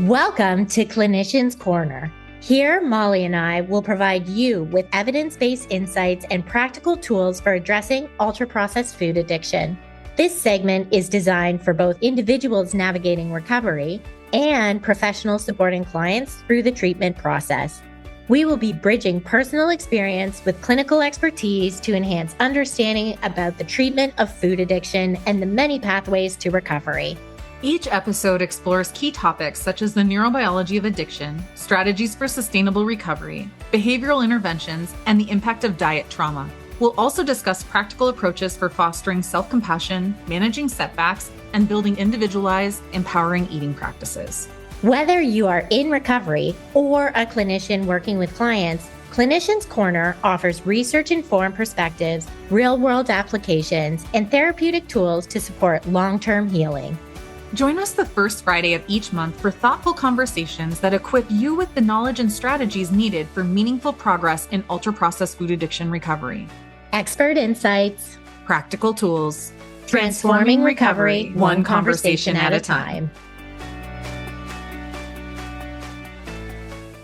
Welcome to Clinician's Corner. Here, Molly and I will provide you with evidence-based insights and practical tools for addressing ultra-processed food addiction. This segment is designed for both individuals navigating recovery and professionals supporting clients through the treatment process. We will be bridging personal experience with clinical expertise to enhance understanding about the treatment of food addiction and the many pathways to recovery. Each episode explores key topics such as the neurobiology of addiction, strategies for sustainable recovery, behavioral interventions, and the impact of diet trauma. We'll also discuss practical approaches for fostering self-compassion, managing setbacks, and building individualized, empowering eating practices. Whether you are in recovery or a clinician working with clients, Clinician's Corner offers research-informed perspectives, real-world applications, and therapeutic tools to support long-term healing. Join us the first Friday of each month for thoughtful conversations that equip you with the knowledge and strategies needed for meaningful progress in ultra-processed food addiction recovery. Expert insights, practical tools, transforming recovery one conversation at a time.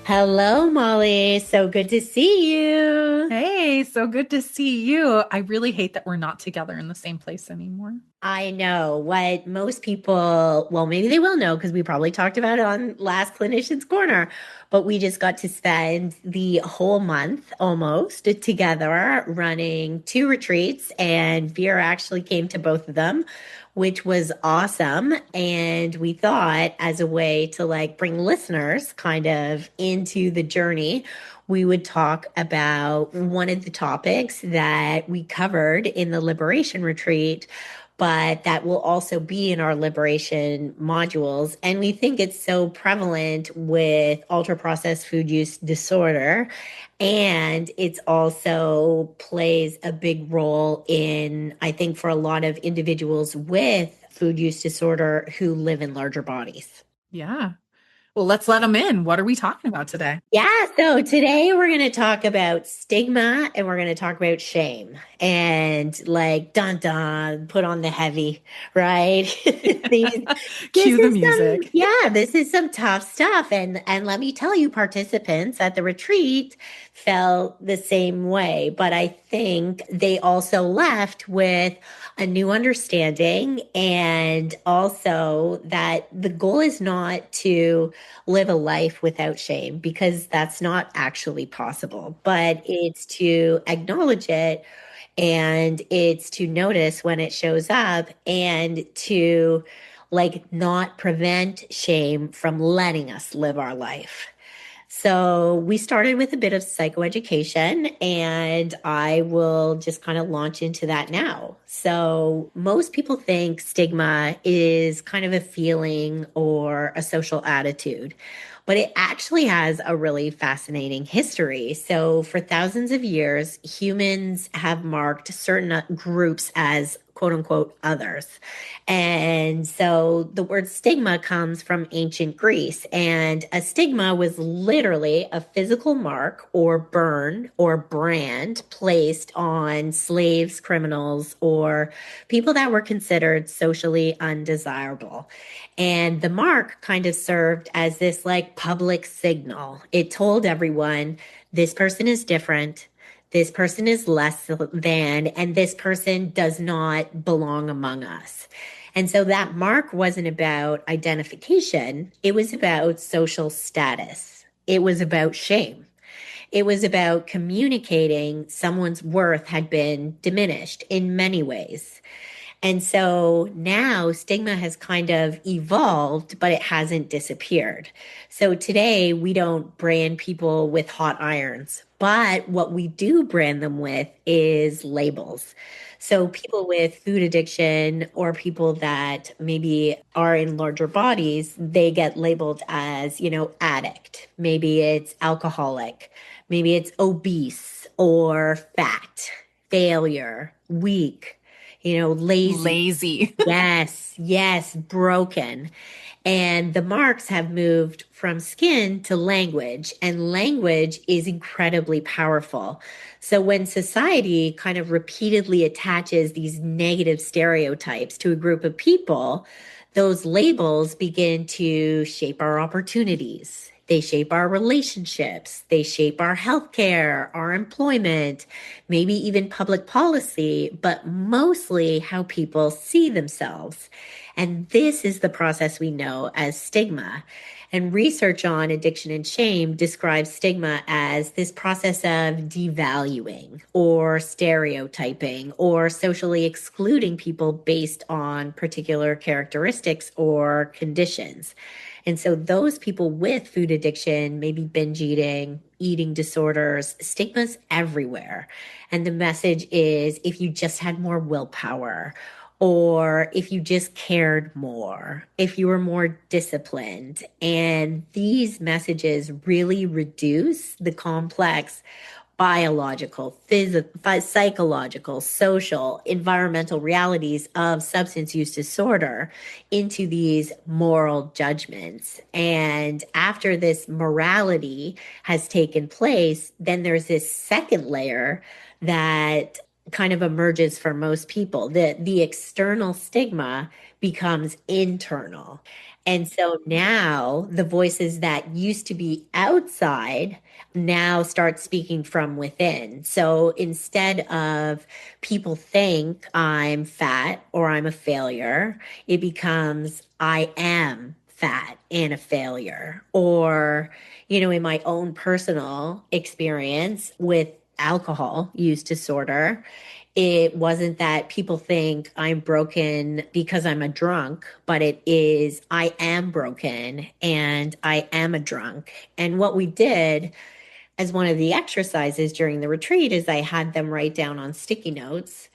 Hello, Molly. So good to see you. Hey, so good to see you. I really hate that we're not together in the same place anymore. I know what most people, well, maybe they will know because we probably talked about it on last Clinician's Corner, but we just got to spend the whole month almost together running 2 retreats, and Vera actually came to both of them, which was awesome. And we thought as a way to bring listeners kind of into the journey, we would talk about one of the topics that we covered in the Liberation Retreat, but that will also be in our Liberation modules. And we think it's so prevalent with ultra-processed food use disorder. And it's also plays a big role in, I think, for a lot of individuals with food use disorder who live in larger bodies. Yeah. Well, let's let them in. What are we talking about today? Yeah, so today we're going to talk about stigma and we're going to talk about shame and dun dun, put on the heavy, right? Cue the music. This is some tough stuff. And let me tell you, participants at the retreat felt the same way, but I think they also left with a new understanding, and also that the goal is not to live a life without shame, because that's not actually possible, but it's to acknowledge it, and it's to notice when it shows up, and to not prevent shame from letting us live our life. So we started with a bit of psychoeducation, and I will just kind of launch into that now. So most people think stigma is kind of a feeling or a social attitude, but it actually has a really fascinating history. So for thousands of years, humans have marked certain groups as quote unquote others. And so the word stigma comes from ancient Greece, and a stigma was literally a physical mark or burn or brand placed on slaves, criminals, or people that were considered socially undesirable. And the mark kind of served as this public signal. It told everyone, this person is different, this person is less than, and this person does not belong among us. And so that mark wasn't about identification. It was about social status. It was about shame. It was about communicating someone's worth had been diminished in many ways. And so now stigma has kind of evolved, but it hasn't disappeared. So today we don't brand people with hot irons, but what we do brand them with is labels. So people with food addiction or people that maybe are in larger bodies, they get labeled as, addict. Maybe it's alcoholic. Maybe it's obese or fat, failure, weak. Lazy. Yes, broken. And the marks have moved from skin to language, and language is incredibly powerful. So when society kind of repeatedly attaches these negative stereotypes to a group of people, those labels begin to shape our opportunities. They shape our relationships. They shape our healthcare, our employment, maybe even public policy, but mostly how people see themselves. And this is the process we know as stigma. And research on addiction and shame describes stigma as this process of devaluing or stereotyping or socially excluding people based on particular characteristics or conditions. And so those people with food addiction, maybe binge eating, eating disorders, stigma's everywhere. And the message is if you just had more willpower, or if you just cared more, if you were more disciplined. And these messages really reduce the complex biological, physical, psychological, social, environmental realities of substance use disorder into these moral judgments. And after this morality has taken place, then there's this second layer that kind of emerges for most people. The external stigma becomes internal. And so now the voices that used to be outside now start speaking from within. So instead of people think I'm fat or I'm a failure, it becomes I am fat and a failure. Or, in my own personal experience with alcohol use disorder, it wasn't that people think I'm broken because I'm a drunk, but it is I am broken and I am a drunk. And what we did as one of the exercises during the retreat is I had them write down on sticky notes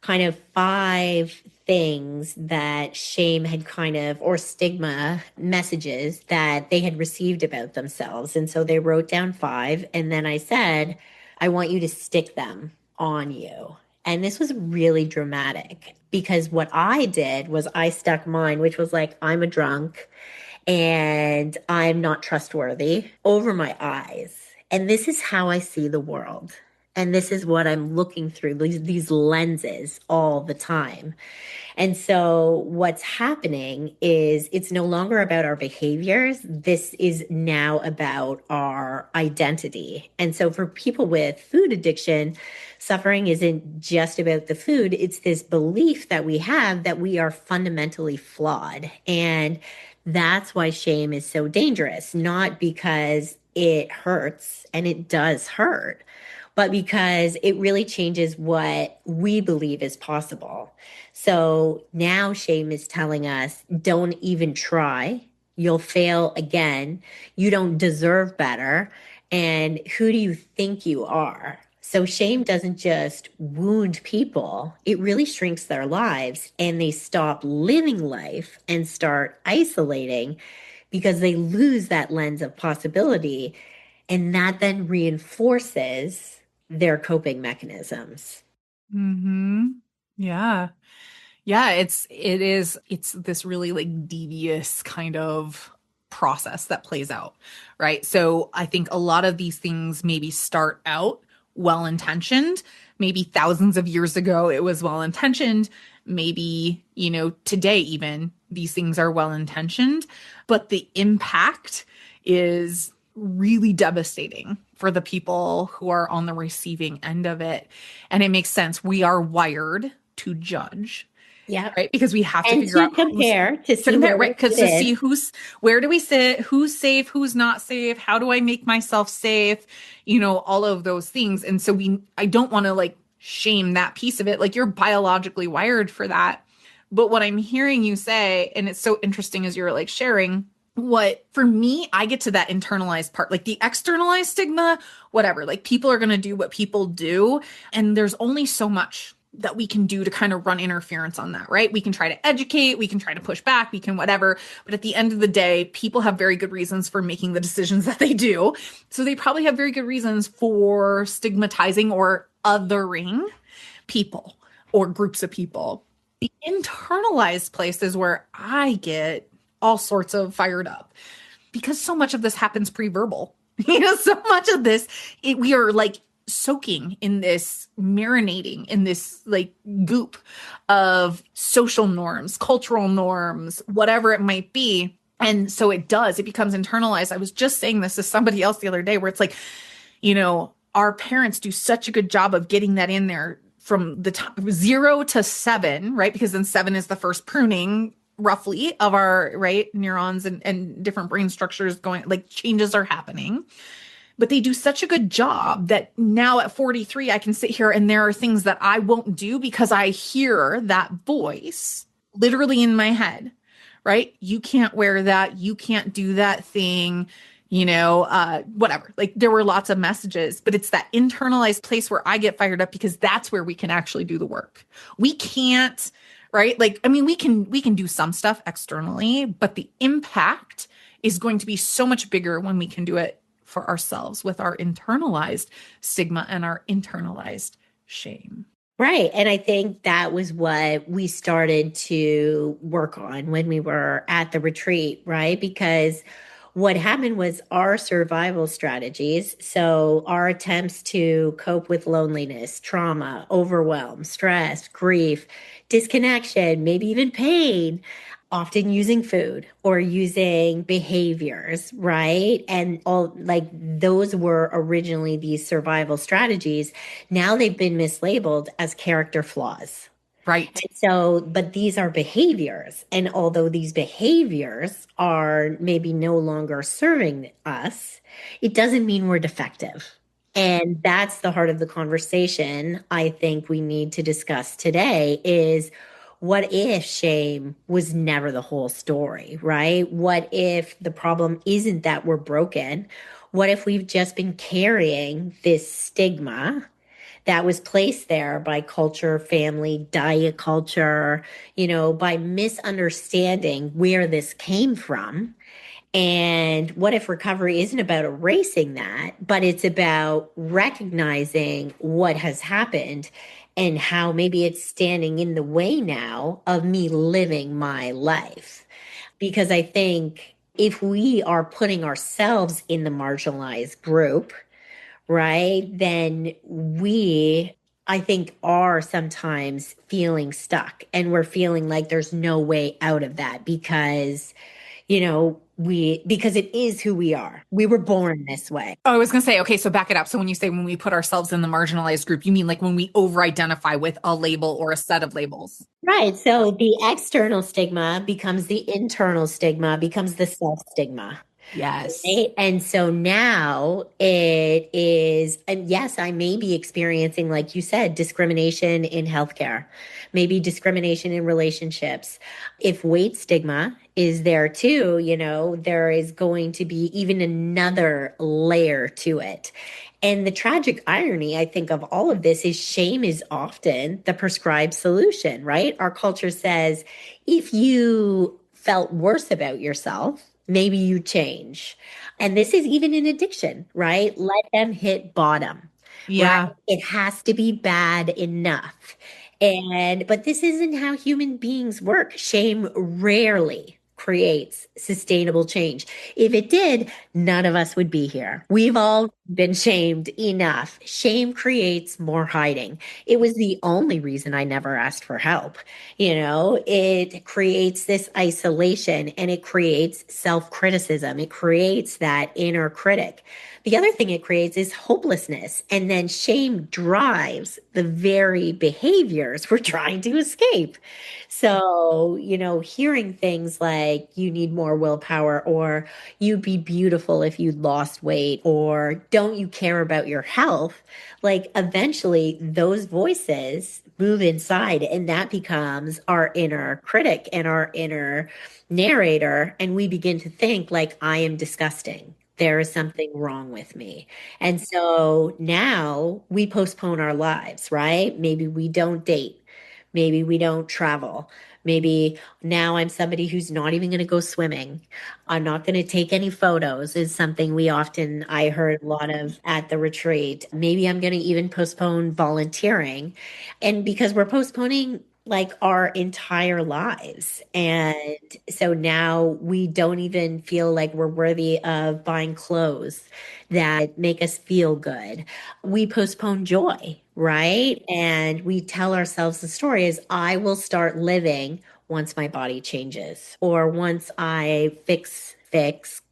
kind of 5 things that shame had kind of, or stigma messages that they had received about themselves. And so they wrote down 5. And then I said, I want you to stick them on you. And this was really dramatic because what I did was I stuck mine, which was like, I'm a drunk and I'm not trustworthy over my eyes. And this is how I see the world. And this is what I'm looking through these lenses all the time. And so what's happening is it's no longer about our behaviors. This is now about our identity. And so for people with food addiction, suffering isn't just about the food. It's this belief that we have that we are fundamentally flawed. And that's why shame is so dangerous, not because it hurts, and it does hurt, but because it really changes what we believe is possible. So now shame is telling us don't even try. You'll fail again. You don't deserve better. And who do you think you are? So shame doesn't just wound people, it really shrinks their lives and they stop living life and start isolating because they lose that lens of possibility. And that then reinforces their coping mechanisms. Mm-hmm. Yeah. Yeah, it's this really like devious kind of process that plays out, right? So I think a lot of these things maybe start out well-intentioned. Maybe thousands of years ago it was well-intentioned. Maybe, today even these things are well-intentioned, but the impact is really devastating for the people who are on the receiving end of it. And it makes sense. We are wired to judge, Yeah. right? Because we have to And figure to out who's compare, to to see compare, where right? we Because to fit see in. where do we sit, who's safe, who's not safe, how do I make myself safe, all of those things. And so I don't want to like shame that piece of it. Like you're biologically wired for that. But what I'm hearing you say, and it's so interesting as you're like sharing, what for me, I get to that internalized part, like the externalized stigma, whatever, like people are going to do what people do. And there's only so much that we can do to kind of run interference on that, right? We can try to educate, we can try to push back, we can whatever. But at the end of the day, people have very good reasons for making the decisions that they do. So they probably have very good reasons for stigmatizing or othering people or groups of people. The internalized place is where I get all sorts of fired up because so much of this happens pre-verbal. So much of this, we are like soaking in this, marinating in this like goop of social norms, cultural norms, whatever it might be. And so it becomes internalized. I was just saying this to somebody else the other day where it's like, our parents do such a good job of getting that in there from the time 0 to 7, right? Because then 7 is the first pruning roughly of our right neurons and different brain structures going like changes are happening. But they do such a good job that now at 43, I can sit here and there are things that I won't do because I hear that voice literally in my head, right? You can't wear that. You can't do that thing, whatever. Like there were lots of messages, but it's that internalized place where I get fired up because that's where we can actually do the work. We can't, right? Like, I mean, we can do some stuff externally, but the impact is going to be so much bigger when we can do it for ourselves with our internalized stigma and our internalized shame. Right. And I think that was what we started to work on when we were at the retreat, right? Because what happened was our survival strategies. So, our attempts to cope with loneliness, trauma, overwhelm, stress, grief, disconnection, maybe even pain, often using food or using behaviors, right? And all like those were originally these survival strategies. Now they've been mislabeled as character flaws. Right. So, but these are behaviors. And although these behaviors are maybe no longer serving us, it doesn't mean we're defective. And that's the heart of the conversation I think we need to discuss today is what if shame was never the whole story, right? What if the problem isn't that we're broken? What if we've just been carrying this stigma that was placed there by culture, family, diet culture, by misunderstanding where this came from? And what if recovery isn't about erasing that, but it's about recognizing what has happened and how maybe it's standing in the way now of me living my life? Because I think if we are putting ourselves in the marginalized group, right, then I think, are sometimes feeling stuck and we're feeling like there's no way out of that because because it is who we are. We were born this way. Oh, I was going to say, okay, so back it up. So when you say when we put ourselves in the marginalized group, you mean like when we over-identify with a label or a set of labels? Right. So the external stigma becomes the internal stigma, becomes the self stigma. Yes. Right? And so now it is, and yes, I may be experiencing, like you said, discrimination in healthcare, maybe discrimination in relationships. If weight stigma is there too, there is going to be even another layer to it. And the tragic irony, I think, of all of this is shame is often the prescribed solution, right? Our culture says if you felt worse about yourself, maybe you change. And this is even in addiction, right? Let them hit bottom, right? Yeah. It has to be bad enough. But this isn't how human beings work. Shame rarely creates sustainable change. If it did, none of us would be here. We've all been shamed enough. Shame creates more hiding. It was the only reason I never asked for help. It creates this isolation and it creates self-criticism. It creates that inner critic. The other thing it creates is hopelessness. And then shame drives the very behaviors we're trying to escape. So, hearing things like you need more willpower, or you'd be beautiful if you'd lost weight, or don't you care about your health? Like eventually those voices move inside and that becomes our inner critic and our inner narrator. And we begin to think like, I am disgusting. There is something wrong with me. And so now we postpone our lives, right? Maybe we don't date. Maybe we don't travel. Maybe now I'm somebody who's not even going to go swimming. I'm not going to take any photos is something I heard a lot of at the retreat. Maybe I'm going to even postpone volunteering. And because we're postponing like our entire lives. And so now we don't even feel like we're worthy of buying clothes that make us feel good. We postpone joy, right? And we tell ourselves the story is I will start living once my body changes or once I fix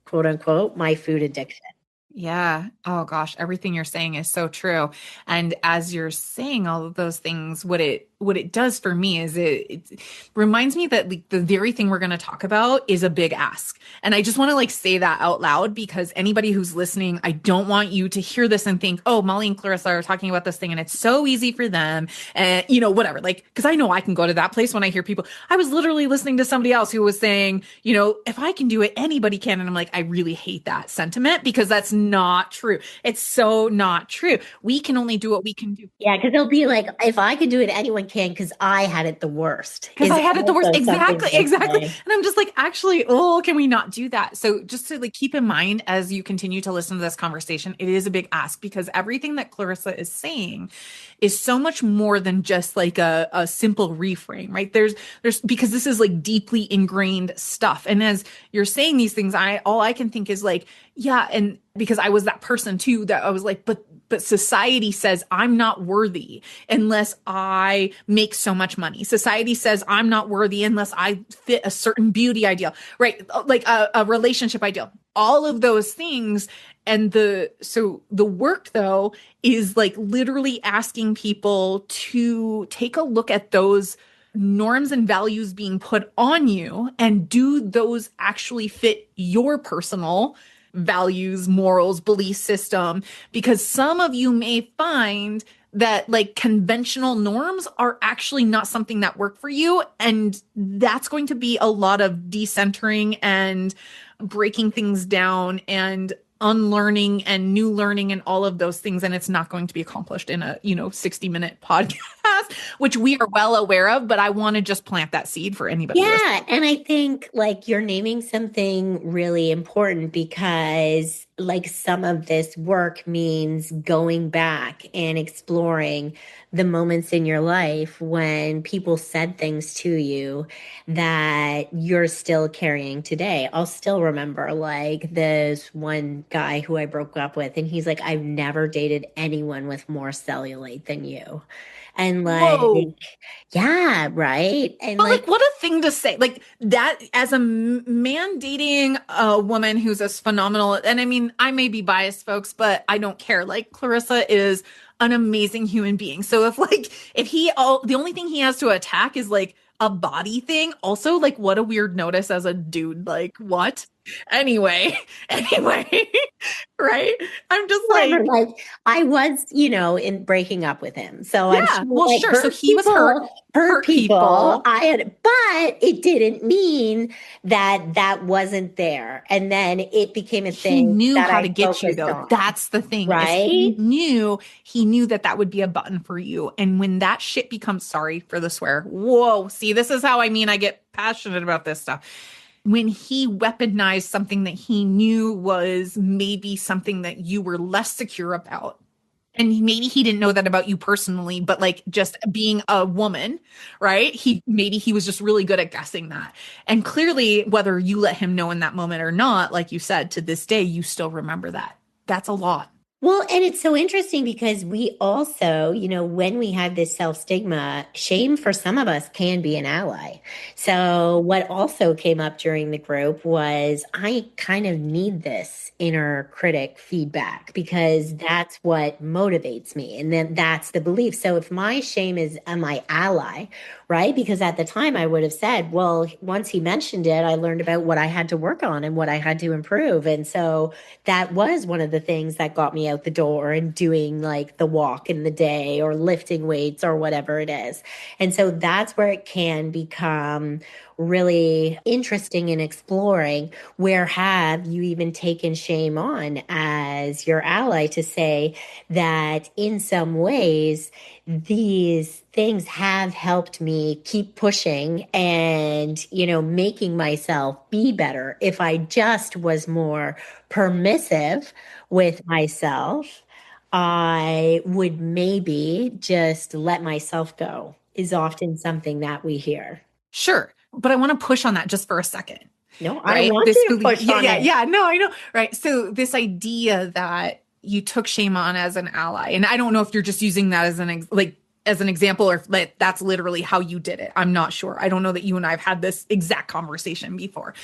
quote unquote my food addiction. Yeah. Oh gosh, everything you're saying is so true. And as you're saying all of those things, what it does for me is it reminds me that like the very thing we're going to talk about is a big ask. And I just want to like say that out loud because anybody who's listening, I don't want you to hear this and think, "Oh, Molly and Clarissa are talking about this thing and it's so easy for them." And whatever. Like cuz I know I can go to that place when I hear people. I was literally listening to somebody else who was saying, if I can do it, anybody can. And I'm like, I really hate that sentiment because that's not true. It's so not true. We can only do what we can do. Yeah, because they'll be like, if I can do it, anyone can, because I had it the worst, Because is I had it the worst. also something Exactly, they exactly. say. And I'm just like, actually, oh, can we not do that? So just to like keep in mind as you continue to listen to this conversation, it is a big ask because everything that Clarissa is saying is so much more than just like a simple reframe, right? There's because this is like deeply ingrained stuff. And as you're saying these things, all I can think is like, yeah, and because I was that person too, that I was like, but society says I'm not worthy unless I make so much money. Society says I'm not worthy unless I fit a certain beauty ideal, right? Like a relationship ideal. All of those things. And the work though is like literally asking people to take a look at those norms and values being put on you and do those actually fit your personal values, morals, belief system, because some of you may find that like conventional norms are actually not something that work for you. And that's going to be a lot of decentering and breaking things down and unlearning and new learning and all of those things. And it's not going to be accomplished in a, 60-minute podcast, which we are well aware of, but I want to just plant that seed for anybody listening. Yeah, and I think like you're naming something really important because like some of this work means going back and exploring the moments in your life when people said things to you that you're still carrying today. I'll still remember like this one guy who I broke up with, and he's like, I've never dated anyone with more cellulite than you. And like, Whoa. yeah, right. And But like, like, what a thing to say! Like that, as a man dating a woman who's as phenomenal. And I mean, I may be biased, folks, but I don't care. Like Clarissa is an amazing human being. So if the only thing he has to attack is like a body thing. Also, like, what a weird notice as a dude. Like, what? Anyway, anyway, right? I'm just whatever, like, like I was, in breaking up with him. So I'm yeah. sure Well, like sure. So he was hurt, hurt hurt people. people. I had, but it didn't mean that that wasn't there. And then it became a He thing knew that how I to get you focused though. on, That's the thing is right? he knew that that would be a button for you. And when that shit becomes, sorry for the swear. Whoa, see, this is how I get passionate about this stuff. When he weaponized something that he knew was maybe something that you were less secure about. And maybe he didn't know that about you personally, but like just being a woman, right? Maybe he was just really good at guessing that. And clearly, whether you let him know in that moment or not, like you said, to this day, you still remember that. That's a lot. Well, and it's so interesting because we also, when we have this self stigma, shame for some of us can be an ally. So, what also came up during the group was I kind of need this inner critic feedback because that's what motivates me. And then that's the belief. So, if my shame is my ally, right? Because at the time I would have said, well, once he mentioned it, I learned about what I had to work on and what I had to improve. And so, that was one of the things that got me out the door and doing like the walk in the day or lifting weights or whatever it is. And so that's where it can become really interesting in exploring where have you even taken shame on as your ally to say that in some ways these things have helped me keep pushing and making myself be better if I just was more permissive with myself, I would maybe just let myself go. is often something that we hear. Sure. But I want to push on that just for a second, No, I right? want This you to belief. push Yeah, on yeah, it. yeah. No, I know. Right. So this idea that you took shame on as an ally, and I don't know if you're just using that as as an example or if that's literally how you did it. I'm not sure. I don't know that you and I have had this exact conversation before.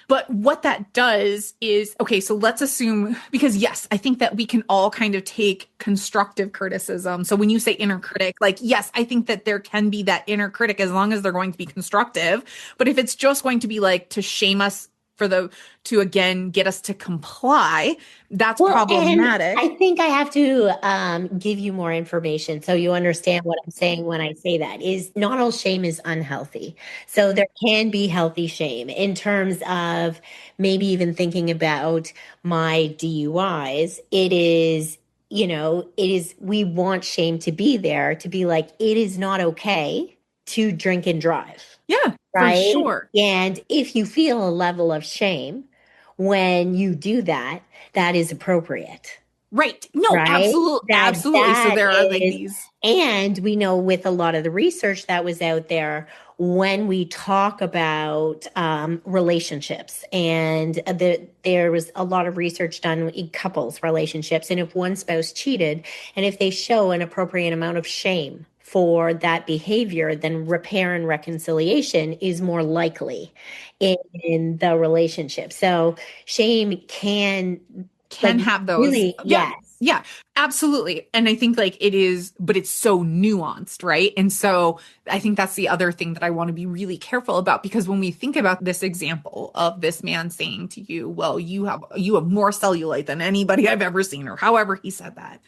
But what that does is, okay, so let's assume, because yes, I think that we can all kind of take constructive criticism. So when you say inner critic, like, yes, I think that there can be that inner critic as long as they're going to be constructive. But if it's just going to be like to shame us to again get us to comply, that's Well, and problematic. I think I have to give you more information so you understand what I'm saying when I say that is not all shame is unhealthy. So there can be healthy shame in terms of maybe even thinking about my DUIs. It is, we want shame to be there to be like, it is not okay to drink and drive, Yeah, for right? sure. And if you feel a level of shame when you do that, that is appropriate, Right. No, right? absolutely. That Absolutely. So that there are like is, these. and we know with a lot of the research that was out there, when we talk about relationships, and there was a lot of research done in couples relationships, and if one spouse cheated, and if they show an appropriate amount of shame for that behavior, then repair and reconciliation is more likely in the relationship. So shame can like Can have those. really, Yeah. yes. Yeah, absolutely. And I think like it is, but it's so nuanced, right? And so I think that's the other thing that I want to be really careful about because when we think about this example of this man saying to you, well, you have more cellulite than anybody I've ever seen, or however he said that.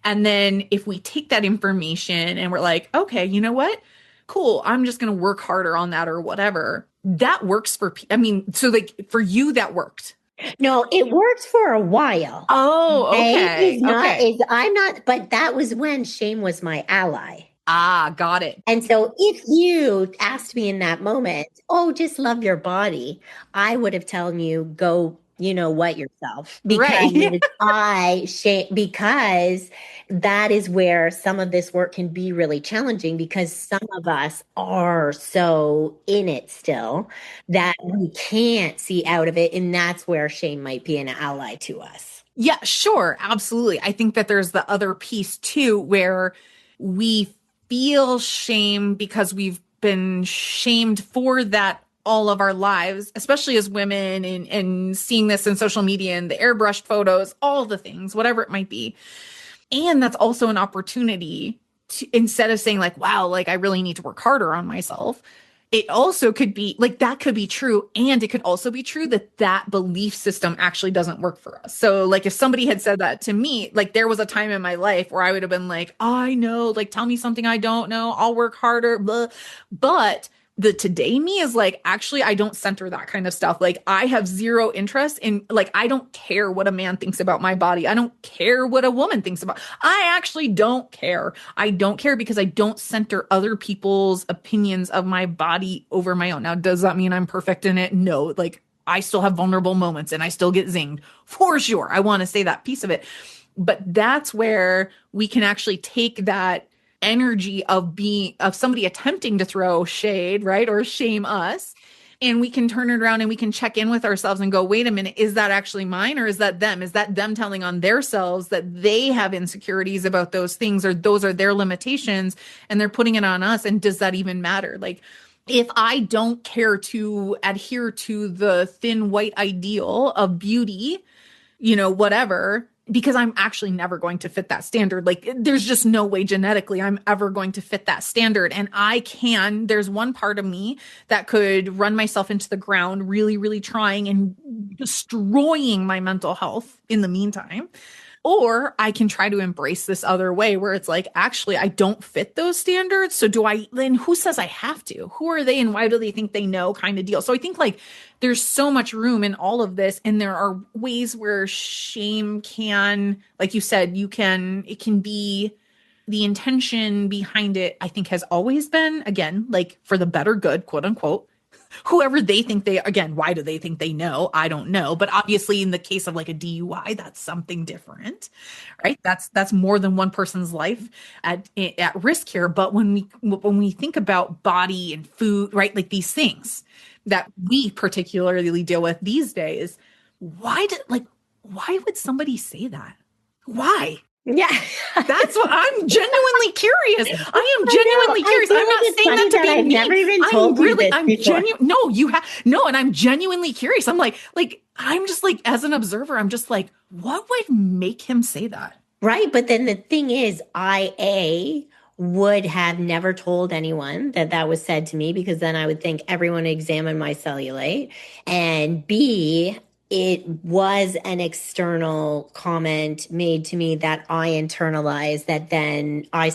And then if we take that information and we're like, okay, you know what? Cool, I'm just going to work harder on that or whatever. That works I mean, so like for you, that worked. No, it worked for a while. Oh, Okay, okay. Okay. I'm not, but that was when shame was my ally. Ah, got it. And so if you asked me in that moment, oh, just love your body, I would have told you, go, what yourself, Right. because because that is where some of this work can be really challenging because some of us are so in it still that we can't see out of it. And that's where shame might be an ally to us. Yeah, sure. Absolutely. I think that there's the other piece too, where we feel shame because we've been shamed for that all of our lives, especially as women and seeing this in social media and the airbrushed photos, all the things, whatever it might be. And that's also an opportunity to, instead of saying like, wow, like I really need to work harder on myself, it also could be like that could be true. And it could also be true that that belief system actually doesn't work for us. So, like, if somebody had said that to me, like, there was a time in my life where I would have been like, I know, like, tell me something I don't know. I'll work harder. Blah. But the today me is like, actually, I don't center that kind of stuff. Like, I have zero interest in, like, I don't care what a man thinks about my body. I don't care what a woman thinks about. I actually don't care. I don't care because I don't center other people's opinions of my body over my own. Now, does that mean I'm perfect in it? No. Like, I still have vulnerable moments and I still get zinged for sure. I want to say that piece of it. But that's where we can actually take that energy of somebody attempting to throw shade, right? Or shame us. And we can turn it around and we can check in with ourselves and go, wait a minute, is that actually mine or is that them? Is that them telling on themselves that they have insecurities about those things or those are their limitations and they're putting it on us? And does that even matter? Like, if I don't care to adhere to the thin white ideal of beauty, whatever, because I'm actually never going to fit that standard. Like, there's just no way genetically I'm ever going to fit that standard. And there's one part of me that could run myself into the ground, really, really trying and destroying my mental health in the meantime. Or I can try to embrace this other way where it's like, actually, I don't fit those standards. So then who says I have to? Who are they and why do they think they know kind of deal? So I think like there's so much room in all of this. And there are ways where shame can, like you said, it can be the intention behind it, I think has always been, again, like for the better good, quote unquote, whoever they think they, again, why do they think they know? I don't know. But obviously in the case of like a DUI, that's something different, right? That's more than one person's life at risk here. But when we think about body and food, right? Like these things that we particularly deal with these days, why would somebody say that? Why? Yeah. That's what I'm genuinely curious. I am I know. genuinely I curious. feel I'm like not it's saying funny that to that be I've mean. never even I'm told you really, this I'm before. genuine. No, you have no, and I'm genuinely curious. I'm like, I'm just like, as an observer, I'm just like, what would make him say that? Right. But then the thing is, would have never told anyone that that was said to me because then I would think everyone examined my cellulite. And B, it was an external comment made to me that I internalized that then I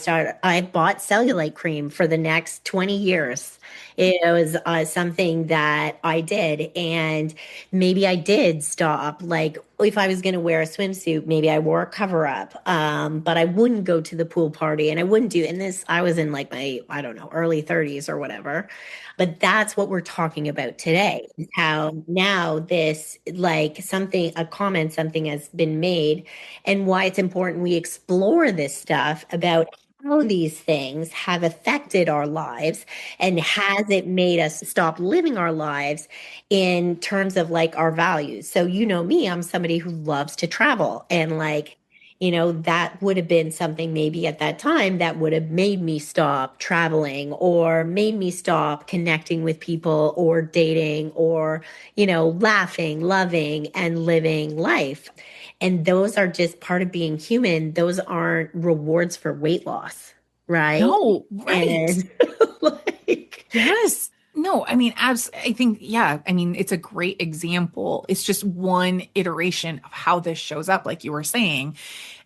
bought cellulite cream for the next 20 years. It was something that I did. And maybe I did stop. Like if I was going to wear a swimsuit, maybe I wore a cover up. But I wouldn't go to the pool party and I wouldn't do, and this, I was in like my, I don't know, early 30s or whatever. But that's what we're talking about today. Is how now this, like something, a comment, something has been made, and why it's important we explore this stuff about how these things have affected our lives and has it made us stop living our lives in terms of like our values. So, you know me, I'm somebody who loves to travel. And like, that would have been something maybe at that time that would have made me stop traveling or made me stop connecting with people or dating or, laughing, loving, and living life. And those are just part of being human. Those aren't rewards for weight loss, right? No, right. And like, Yes. No, I mean, I think, yeah, I mean, it's a great example. It's just one iteration of how this shows up, like you were saying.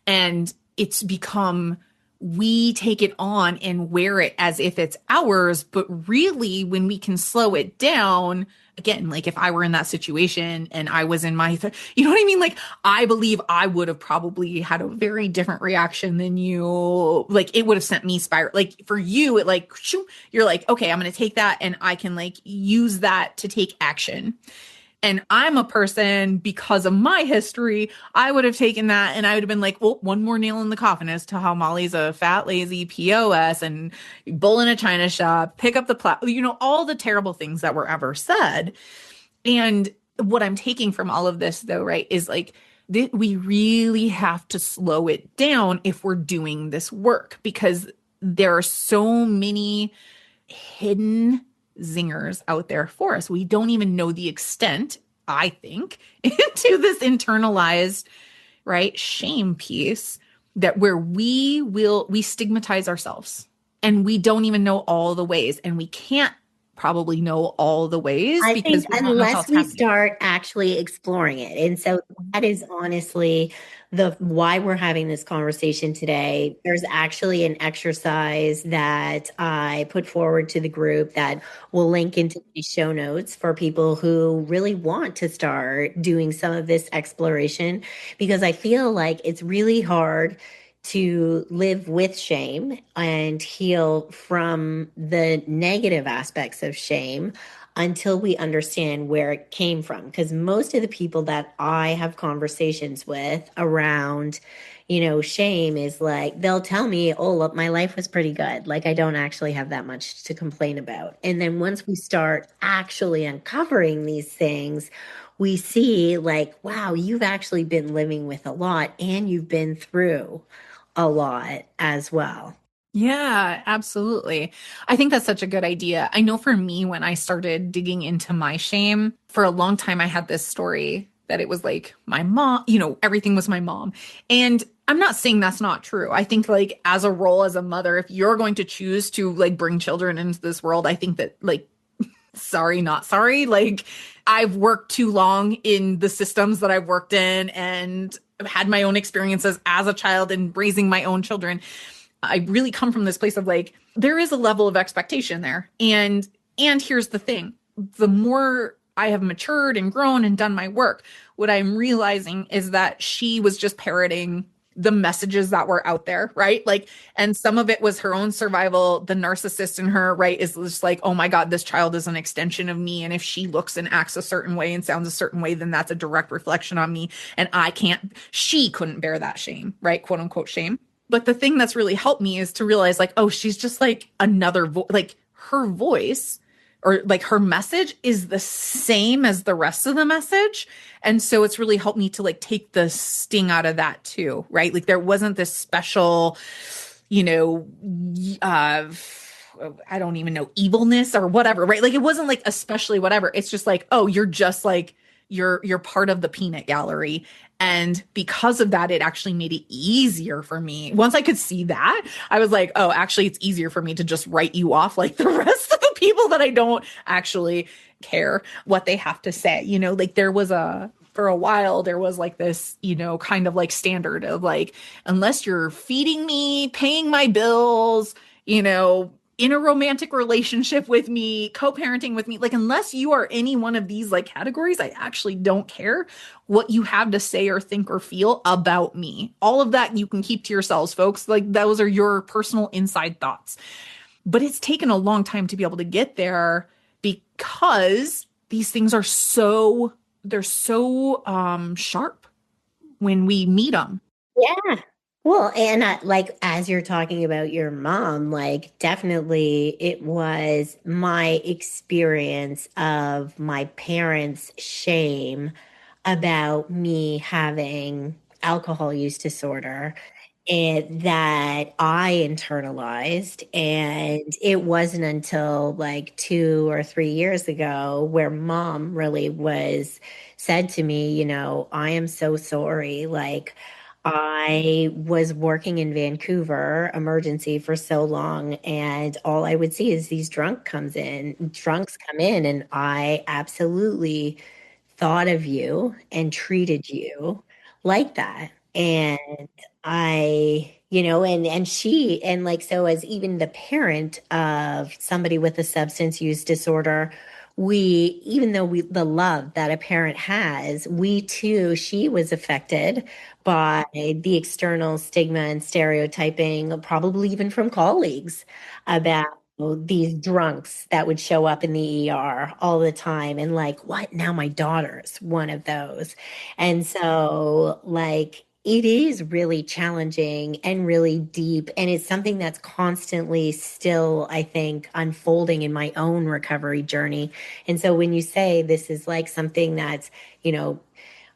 And it's become, we take it on and wear it as if it's ours. But really, when we can slow it down, again, like if I were in that situation and I was in my, you know what I mean? Like, I believe I would have probably had a very different reaction than you. Like, it would have sent me spiral. Like, for you, it like, shoo, you're like, okay, I'm going to take that and I can like use that to take action. And I'm a person, because of my history, I would have taken that and I would have been like, well, one more nail in the coffin as to how Molly's a fat, lazy POS and bull in a china shop, pick up the all the terrible things that were ever said. And what I'm taking from all of this, though, right, is like, we really have to slow it down if we're doing this work because there are so many hidden zingers out there for us. We don't even know the extent, I think, into this internalized, right, shame piece that where we stigmatize ourselves and we don't even know all the ways and we can't probably know all the ways I because think we don't know how unless it's we happening. start actually exploring it. And so that is honestly the why we're having this conversation today. There's actually an exercise that I put forward to the group that will link into the show notes for people who really want to start doing some of this exploration because I feel like it's really hard to live with shame and heal from the negative aspects of shame until we understand where it came from. Because most of the people that I have conversations with around, shame is like, they'll tell me, oh, look, my life was pretty good. Like, I don't actually have that much to complain about. And then once we start actually uncovering these things, we see, like, wow, you've actually been living with a lot and you've been through a lot as well. Yeah, absolutely. I think that's such a good idea. I know for me, when I started digging into my shame, for a long time, I had this story that it was like my mom, everything was my mom. And I'm not saying that's not true. I think, like, as a role as a mother, if you're going to choose to like bring children into this world, I think that, like, sorry, not sorry. Like, I've worked too long in the systems that I've worked in and had my own experiences as a child and raising my own children. I really come from this place of like, there is a level of expectation there. And here's the thing. The more I have matured and grown and done my work, what I'm realizing is that she was just parroting the messages that were out there, right? Like, and some of it was her own survival. The narcissist in her, right, is just like, oh my God, this child is an extension of me. And if she looks and acts a certain way and sounds a certain way, then that's a direct reflection on me. And she couldn't bear that shame, right? Quote unquote shame. But the thing that's really helped me is to realize, like, oh, she's just like another like her voice or like her message is the same as the rest of the message. And so it's really helped me to like take the sting out of that too, right? Like there wasn't this special, you know, I don't even know, evilness or whatever, right? Like it wasn't like especially whatever. It's just like, oh, you're just like you're part of the peanut gallery. And because of that, it actually made it easier for me. Once I could see that, I was like, oh, actually, it's easier for me to just write you off like the rest of the people that I don't actually care what they have to say. You know, like for a while, there was like this, you know, kind of like standard of like, unless you're feeding me, paying my bills, you know, in a romantic relationship with me, co-parenting with me, like unless you are any one of these like categories, I actually don't care what you have to say or think or feel about me. All of that you can keep to yourselves, folks. Like those are your personal inside thoughts. But it's taken a long time to be able to get there because these things are they're so sharp when we meet them. Yeah. Well, and like as you're talking about your mom, like definitely it was my experience of my parents' shame about me having alcohol use disorder and that I internalized. And it wasn't until like 2 or 3 years ago where mom really was said to me, you know, I am so sorry. Like, I was working in Vancouver emergency for so long, and all I would see is these drunks come in, and I absolutely thought of you and treated you like that. And and she and like so as even the parent of somebody with a substance use disorder, we even though we the love that a parent has, we too, she was affected by the external stigma and stereotyping, probably even from colleagues about these drunks that would show up in the ER all the time and like, what? Now my daughter's one of those. And so, like, it is really challenging and really deep. And it's something that's constantly still, I think, unfolding in my own recovery journey. And so when you say this is like something that's, you know,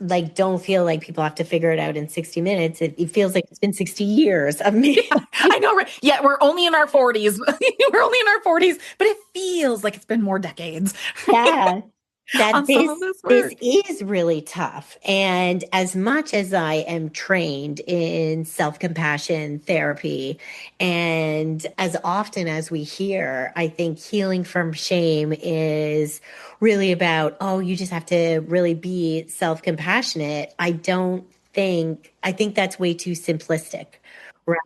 like don't feel like people have to figure it out in 60 minutes. It feels like it's been 60 years of me. I know, right? Yeah, we're only in our 40s. We're only in our 40s, but it feels like it's been more decades Yeah. That on some of this this work. is really tough. And as much as I am trained in self-compassion therapy, and as often as we hear, I think healing from shame is really about, oh, you just have to really be self-compassionate. I think that's way too simplistic.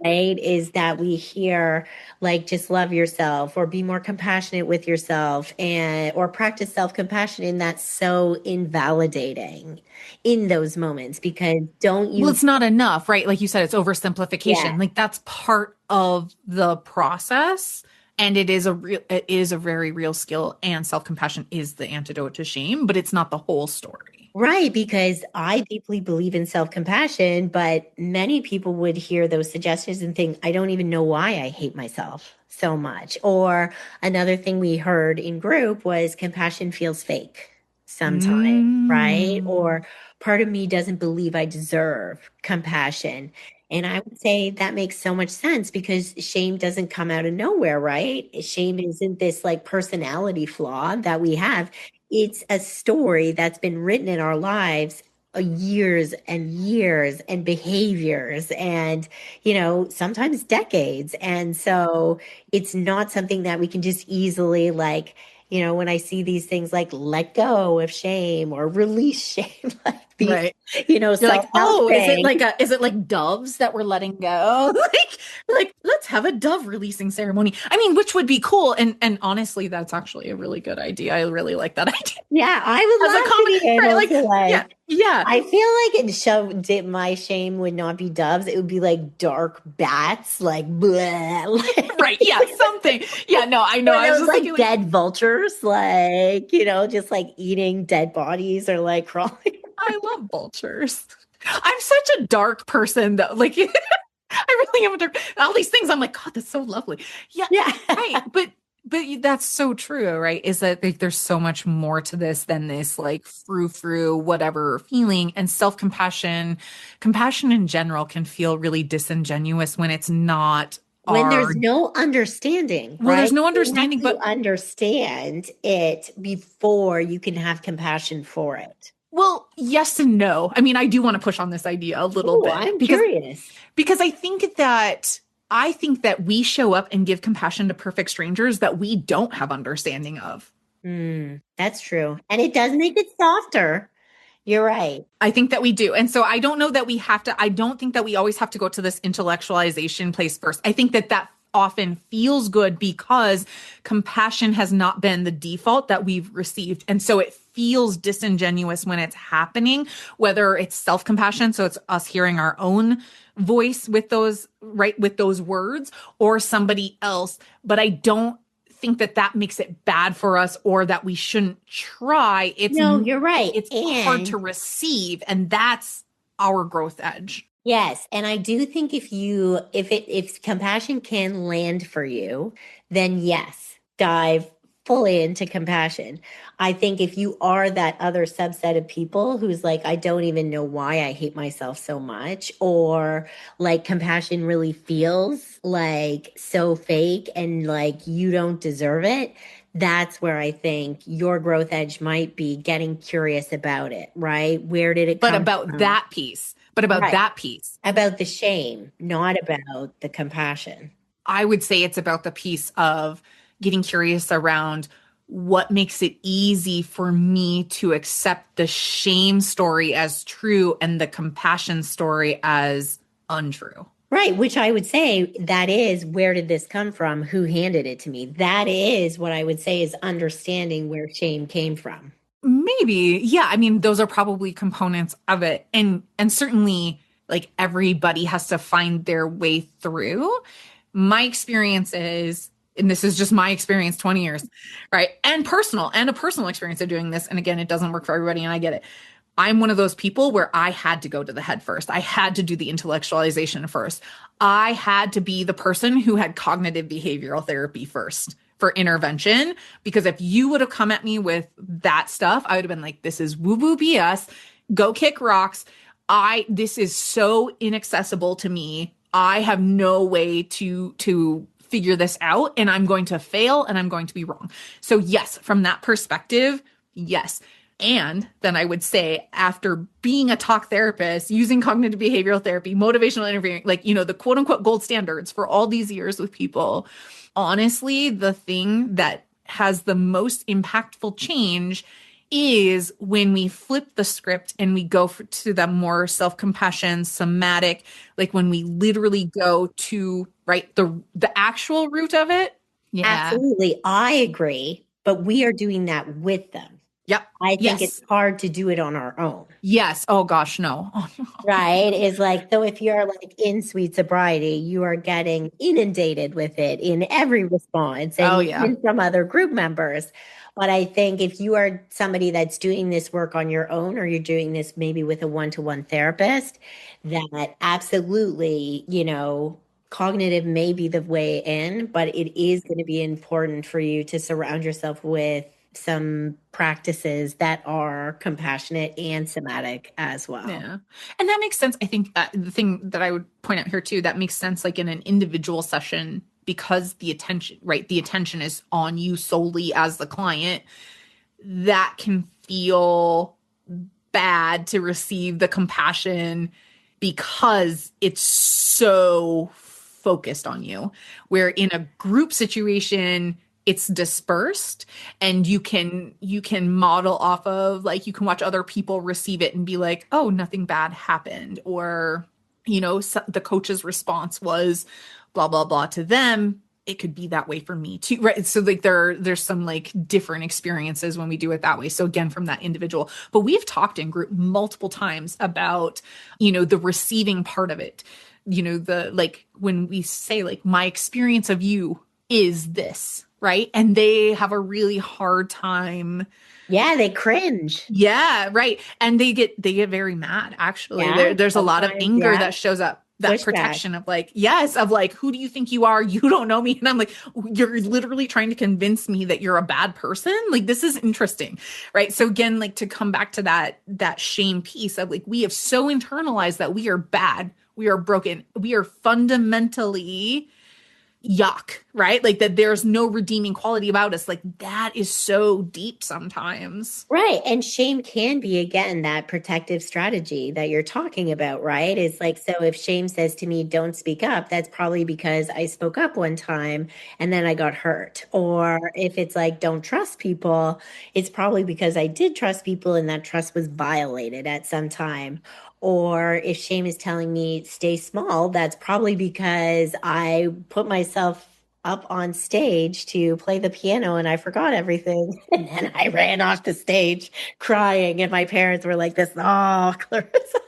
Right? Is that we hear like just love yourself or be more compassionate with yourself and or practice self-compassion, and that's so invalidating in those moments because don't Well, you it's not enough, right? Like you said, it's yeah oversimplification. Like that's part of the process. And it is a very real skill. And self-compassion is the antidote to shame, but it's not the whole story. right, because I deeply believe in self-compassion, but many people would hear those suggestions and think, I don't even know why I hate myself so much. Or another thing we heard in group was compassion feels fake sometimes, right? Mm. Or part of me doesn't believe I deserve compassion. And I would say that makes so much sense because shame doesn't come out of nowhere, right? Shame isn't this like personality flaw that we have. It's a story that's been written in our lives years and years and behaviors and sometimes decades. And so it's not something that we can just easily like when I see these things like let go of shame or release shame, like these, Right. You're like, self-help oh, things. is it like doves that we're letting go? Like let's have a dove releasing ceremony. I mean, which would be cool. And honestly, that's actually a really good idea. I really like that idea Yeah, I would as a love to comment, be right? able Like, to yeah, like. yeah, I feel like my shame would not be doves. It would be like dark bats, like bleh, right. Yeah, something. Yeah, no, I know. or I was those just like thinking like, dead vultures, just like eating dead bodies or like crawling. I love vultures. I'm such a dark person though. Like I really am a dark. All these things, I'm like, God, that's so lovely. Yeah, Yeah. right. But that's so true, right? Is that like there's so much more to this than this like frou-frou whatever feeling, and self-compassion, compassion in general can feel really disingenuous when it's not When our there's no understanding, well, right? there's no You have understanding, to but understand it before you can have compassion for it. well, yes and no. I mean, I do want to push on this idea a little Oh, bit I'm curious. because I think that we show up and give compassion to perfect strangers that we don't have understanding of. That's true. And it does make it softer. You're right. I think that we do. And so I don't know that we have to, I don't think that we always have to go to this intellectualization place first. I think that that often feels good because compassion has not been the default that we've received. And so it feels disingenuous when it's happening, whether it's self compassion. So it's us hearing our own voice with those, right, with those words or somebody else. But I don't think that that makes it bad for us or that we shouldn't try. No, you're right. It's hard to And receive, and that's our growth edge. yes, and I do think if compassion can land for you, then yes, dive fully into compassion. I think if you are that other subset of people who's like, I don't even know why I hate myself so much, or like compassion really feels like so fake and like you don't deserve it, that's where I think your growth edge might be getting curious about it, right? Where did it But come about from? that piece, but about Right. that piece, About the shame, not about the compassion. I would say it's about the piece of getting curious around what makes it easy for me to accept the shame story as true and the compassion story as untrue. Right, which I would say that is where did this come from? Who handed it to me? That is what I would say is understanding where shame came from. Maybe. Yeah, I mean those are probably components of it. And certainly like everybody has to find their way through. My experience is and this is just my experience 20 years, right? And a personal experience of doing this and again it doesn't work for everybody and I get it. I'm one of those people where I had to go to the head first. I had to do the intellectualization first. I had to be the person who had cognitive behavioral therapy first for intervention. Because if you would have come at me with that stuff, I would have been like, this is woo woo BS. Go kick rocks. This is so inaccessible to me. I have no way to figure this out and I'm going to fail and I'm going to be wrong. So yes, from that perspective, yes. And then I would say, after being a talk therapist, using cognitive behavioral therapy, motivational interviewing, like, the quote unquote gold standards for all these years with people, honestly, the thing that has the most impactful change is when we flip the script and we go to the more self-compassion, somatic, like when we literally go to, right, the actual root of it. Yeah. Absolutely. I agree, but we are doing that with them. Yep. I think it's Yes. hard to do it on our own. Yes. Oh gosh, no. Oh, no. Right. Is like, so if you're like in sweet sobriety, you are getting inundated with it in every response Oh and yeah. even from other group members. But I think if you are somebody that's doing this work on your own, or you're doing this maybe with a one-to-one therapist, that absolutely, cognitive may be the way in, but it is going to be important for you to surround yourself with some practices that are compassionate and somatic as well. Yeah. And that makes sense. I think the thing that I would point out here too, that makes sense like in an individual session because the attention, right? The attention is on you solely as the client. That can feel bad to receive the compassion because it's so focused on you. Where in a group situation, it's dispersed, and you can model off of, like, you can watch other people receive it and be like, oh, nothing bad happened, or the coach's response was blah blah blah to them. It could be that way for me too, right? So like there's some like different experiences when we do it that way, so again, from that individual. But we've talked in group multiple times about the receiving part of it. The, like, when we say, like, my experience of you is this, right? And they have a really hard time. Yeah, they cringe. Yeah, right. And they get very mad, actually. Yeah, There's a lot of sometimes, anger yeah. that shows up, that Pushback. protection of, like, yes, of like, who do you think you are? You don't know me. And I'm like, you're literally trying to convince me that you're a bad person. Like, this is interesting. Right. So again, like, to come back to that shame piece of, like, we have so internalized that we are bad, we are broken, we are fundamentally yuck, right? Like, that there's no redeeming quality about us. Like, that is so deep sometimes. Right. And shame can be, again, that protective strategy that you're talking about, right? It's like, so if shame says to me, don't speak up, that's probably because I spoke up one time and then I got hurt. Or if it's like, don't trust people, it's probably because I did trust people and that trust was violated at some time. Or if shame is telling me stay small, that's probably because I put myself up on stage to play the piano and I forgot everything. And then I ran off the stage crying. And my parents were like, this, oh, Clarissa.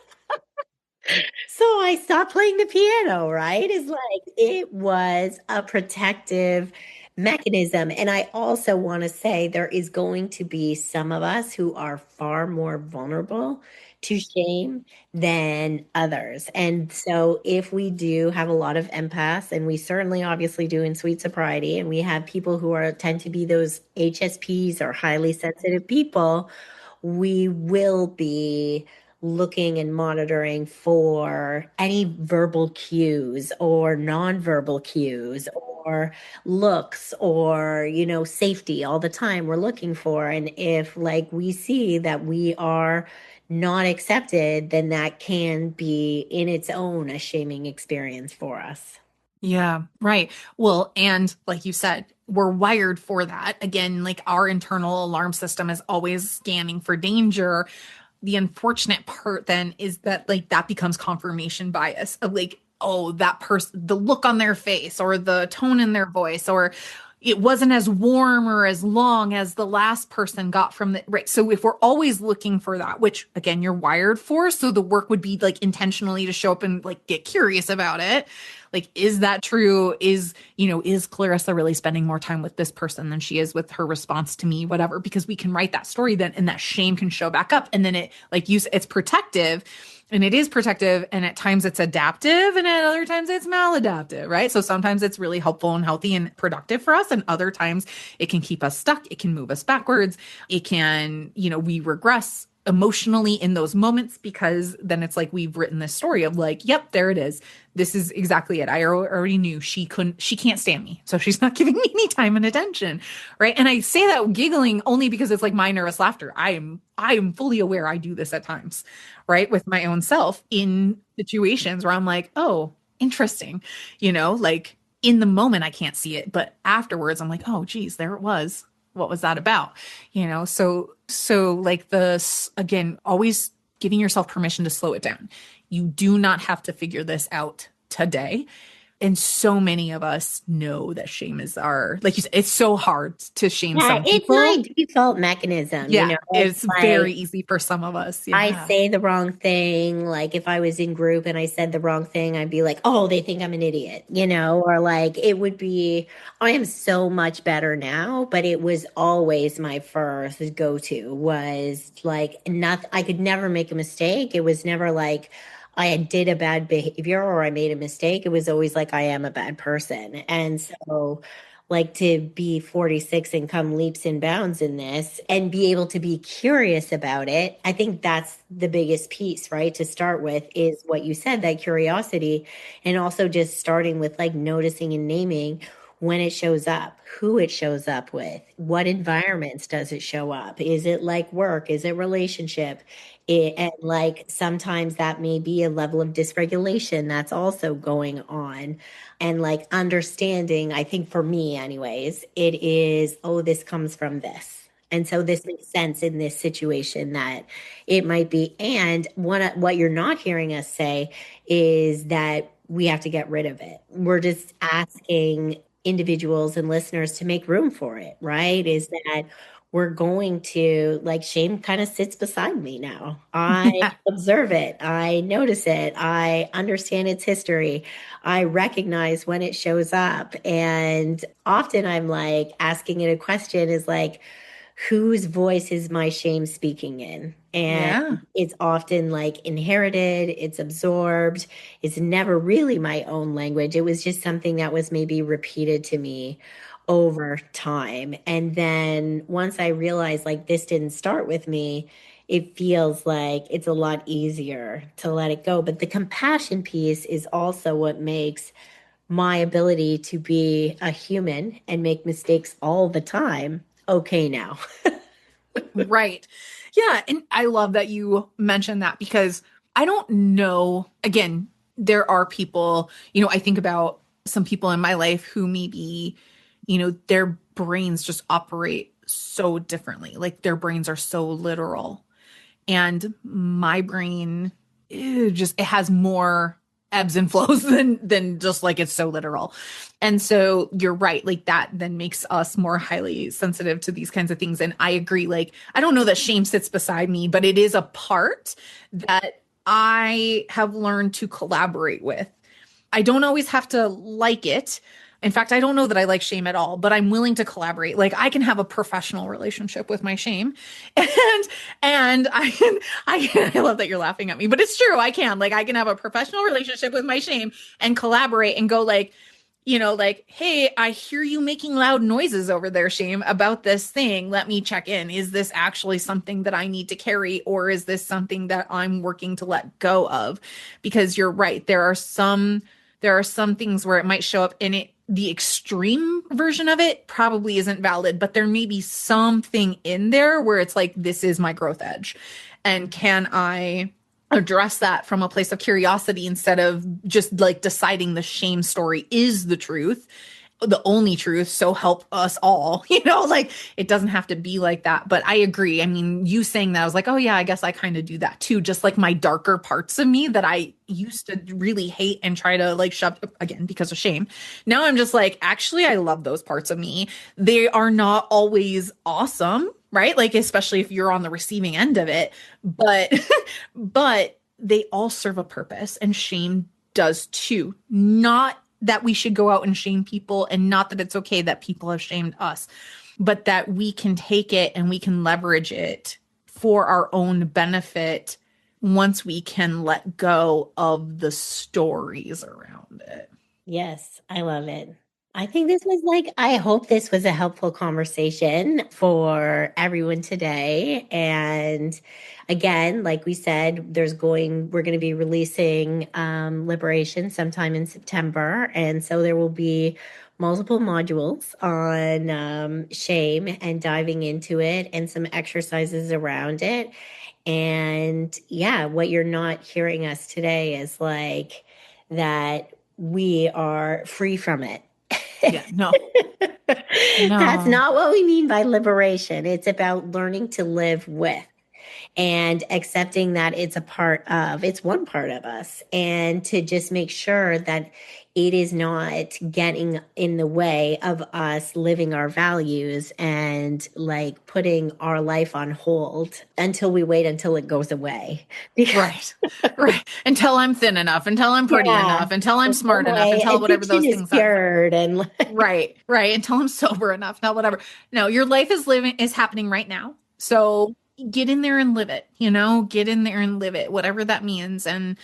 So I stopped playing the piano, right? It's like it was a protective mechanism. And I also want to say there is going to be some of us who are far more vulnerable to shame than others. And so if we do have a lot of empaths, and we certainly obviously do in sweet sobriety, and we have people who are tend to be those HSPs or highly sensitive people, we will be looking and monitoring for any verbal cues or nonverbal cues or looks or safety all the time we're looking for. And if, like, we see that we are not accepted, then that can be in its own a shaming experience for us. Yeah, right. Well, and like you said, we're wired for that. Again, like, our internal alarm system is always scanning for danger. The unfortunate part then is that, like, that becomes confirmation bias of, like, oh, that person, the look on their face or the tone in their voice, or it wasn't as warm or as long as the last person got from the right. So if we're always looking for that, which again, you're wired for, so the work would be, like, intentionally to show up and, like, get curious about it. Like, is that true? Is Clarissa really spending more time with this person than she is with her response to me, whatever? Because we can write that story then, and that shame can show back up. And then it, like it's protective, and it is protective. And at times it's adaptive, and at other times it's maladaptive, right? So sometimes it's really helpful and healthy and productive for us. And other times it can keep us stuck. It can move us backwards. It can, we regress emotionally in those moments, because then it's like we've written this story of, like, yep, there it is. This is exactly it. I already knew she can't stand me. So she's not giving me any time and attention. Right. And I say that giggling only because it's like my nervous laughter. I am fully aware I do this at times, right, with my own self in situations where I'm like, oh, interesting. Like, in the moment, I can't see it, but afterwards I'm like, oh, geez, there it was. What was that about? So like, again, always giving yourself permission to slow it down. You do not have to figure this out today. And so many of us know that shame is like you said, it's so hard to shame Yeah, some it's my people. default mechanism. Yeah, It's it's like very easy for some of us. I Yeah. say the wrong thing. Like if I was in group and I said the wrong thing, I'd be like, oh, they think I'm an idiot, or like it would be, I am so much better now, but it was always my first go-to was like, not, I could never make a mistake. It was never like I did a bad behavior or I made a mistake. It was always like I am a bad person. And so like to be 46 and come leaps and bounds in this and be able to be curious about it. I think that's the biggest piece, right? To start with is what you said, that curiosity, and also just starting with like noticing and naming when it shows up, who it shows up with, what environments does it show up? Is it like work? Is it relationship? And like sometimes that may be a level of dysregulation that's also going on. And like understanding, I think for me, anyways, it is, oh, this comes from this. And so this makes sense in this situation that it might be. And what you're not hearing us say is that we have to get rid of it. We're just asking individuals and listeners to make room for it, right? Is that we're going to like shame kind of sits beside me now. I Yeah. observe it, I notice it, I understand its history, I recognize when it shows up. And often I'm like asking it a question is like, whose voice is my shame speaking in? And Yeah. it's often like inherited, it's absorbed, it's never really my own language. It was just something that was maybe repeated to me over time. And then once I realized like this didn't start with me, it feels like it's a lot easier to let it go. But the compassion piece is also what makes my ability to be a human and make mistakes all the time okay now. Right. Yeah. And I love that you mentioned that because I don't know, again, there are people, I think about some people in my life who maybe, their brains just operate so differently. Like their brains are so literal. And my brain it has more ebbs and flows than just like it's so literal. And so you're right, like that then makes us more highly sensitive to these kinds of things. And I agree, like I don't know that shame sits beside me, but it is a part that I have learned to collaborate with. I don't always have to like it. In fact, I don't know that I like shame at all, but I'm willing to collaborate. Like I can have a professional relationship with my shame. And I love that you're laughing at me, but it's true. I can. Like I can have a professional relationship with my shame and collaborate and go like, like, hey, I hear you making loud noises over there, shame, about this thing. Let me check in. Is this actually something that I need to carry, or is this something that I'm working to let go of? Because you're right. There are some things where it might show up in it. The extreme version of it probably isn't valid, but there may be something in there where it's like, this is my growth edge. And can I address that from a place of curiosity instead of just like deciding the shame story is the truth, the only truth, so help us all, like it doesn't have to be like that. But I agree. I mean, you saying that, I was like, oh yeah, I guess I kind of do that too. Just like my darker parts of me that I used to really hate and try to like shove again because of shame. Now I'm just like, actually, I love those parts of me. They are not always awesome, right? Like, especially if you're on the receiving end of it, but, but they all serve a purpose and shame does too. Not that we should go out and shame people, and not that it's okay that people have shamed us, but that we can take it and we can leverage it for our own benefit once we can let go of the stories around it. Yes, I love it. I think this was like, I hope this was a helpful conversation for everyone today. And again, like we said, we're going to be releasing Liberation sometime in September. And so there will be multiple modules on shame and diving into it and some exercises around it. And yeah, what you're not hearing us today is like that we are free from it. Yeah, no, That's no. not what we mean by liberation. It's about learning to live with and accepting that it's one part of us, and to just make sure that it is not getting in the way of us living our values and like putting our life on hold until we wait until it goes away. Because, Right, right. Until I'm thin enough, until I'm pretty yeah, enough, until I'm until smart enough, my until whatever addiction those is things are. cured and like, Right, right. Until I'm sober enough, not whatever. No, your life is happening right now. So get in there and live it, get in there and live it, whatever that means. And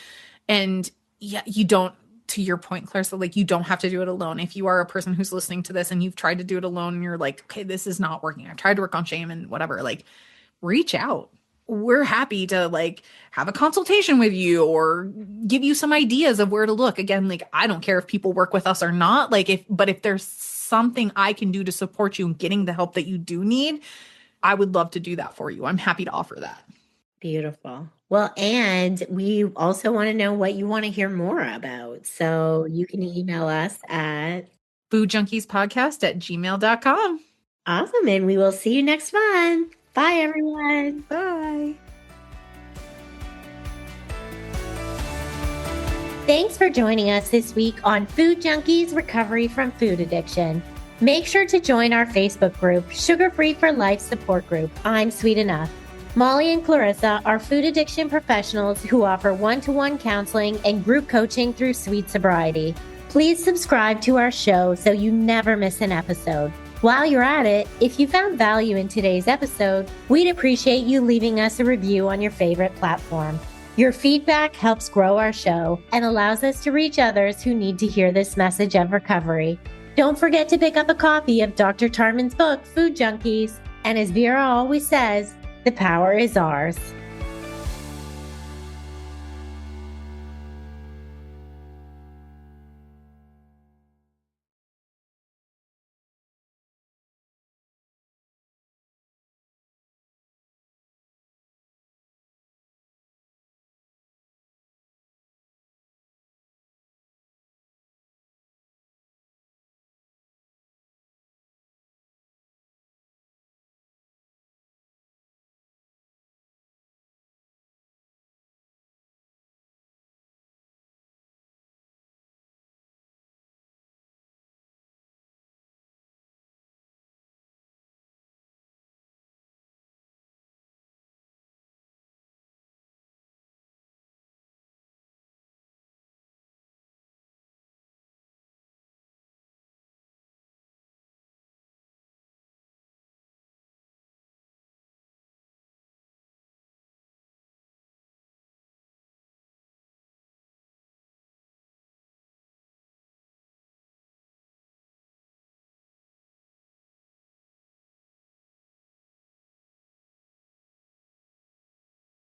yeah, you don't, to your point, Clarissa, like you don't have to do it alone. If you are a person who's listening to this and you've tried to do it alone and you're like, okay, this is not working. I've tried to work on shame and whatever, like reach out. We're happy to like have a consultation with you or give you some ideas of where to look. Again, like I don't care if people work with us or not. But if there's something I can do to support you in getting the help that you do need, I would love to do that for you. I'm happy to offer that. Beautiful. Well, and we also want to know what you want to hear more about. So you can email us at foodjunkiespodcast@gmail.com. awesome. And we will see you next month. Bye, everyone. Bye. Thanks for joining us this week on Food Junkies Recovery from Food Addiction. Make sure to join our Facebook group, Sugar Free for Life Support Group. I'm Sweet Enough. Molly and Clarissa are food addiction professionals who offer one-to-one counseling and group coaching through Sweet Sobriety. Please subscribe to our show so you never miss an episode. While you're at it, if you found value in today's episode, we'd appreciate you leaving us a review on your favorite platform. Your feedback helps grow our show and allows us to reach others who need to hear this message of recovery. Don't forget to pick up a copy of Dr. Tarman's book, Food Junkies. And as Vera always says, the power is ours.